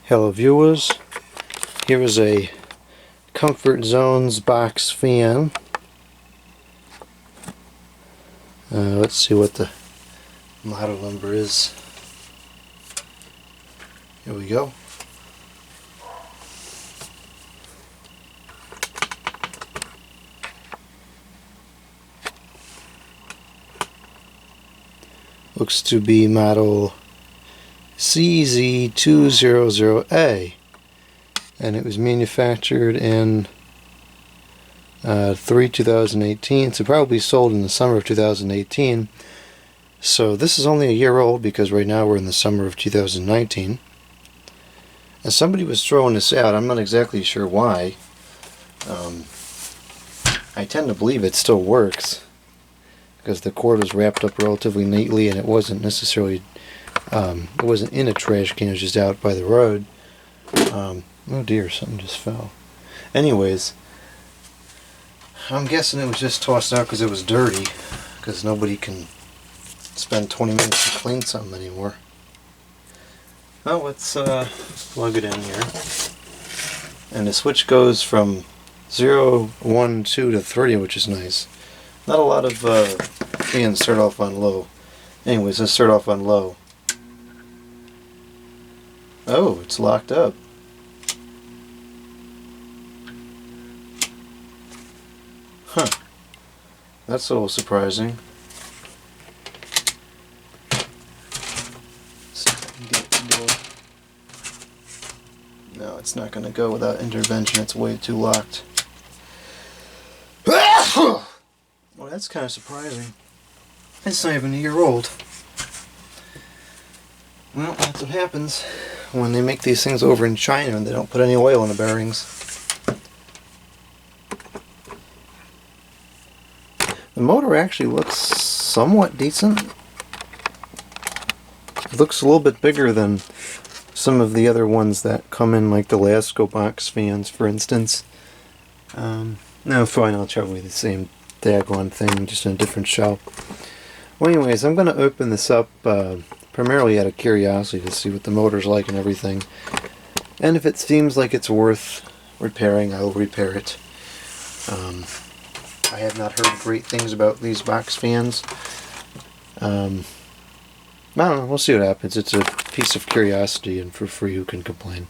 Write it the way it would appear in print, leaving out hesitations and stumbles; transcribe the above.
Hello viewers, here is a Comfort Zones box fan. Let's see what the model number is. Here we go. Looks to be model CZ200A, and it was manufactured in 2018, so probably sold in the summer of 2018. So this is only a year old because right now we're in the summer of 2019. And somebody was throwing this out. I'm not exactly sure why. I tend to believe it still works because the cord was wrapped up relatively neatly and it wasn't necessarily it wasn't in a trash can, it was just out by the road. Oh dear, something just fell. Anyways, I'm guessing it was just tossed out because it was dirty, because nobody can spend 20 minutes to clean something anymore. Well, let's plug it in here. And the switch goes from 0, 1, 2 to 3, which is nice. Not a lot of fans start off on low. Anyways, let's start off on low. Oh, it's locked up. Huh. That's a little surprising. See if I can get it to go. No, it's not going to go without intervention. It's way too locked. Well, that's kind of surprising. It's not even a year old. Well, that's what happens when they make these things over in China and they don't put any oil in the bearings. The motor actually looks somewhat decent. It looks a little bit bigger than some of the other ones that come in, like the Lasco box fans, for instance. No, fine, I'll try with the same daggone thing, just in a different shell. Well, anyways, I'm going to open this up primarily out of curiosity to see what the motor's like and everything. And if it seems like it's worth repairing, I'll repair it. I have not heard great things about these box fans. I don't know, we'll see what happens. It's a piece of curiosity, and for free, who can complain?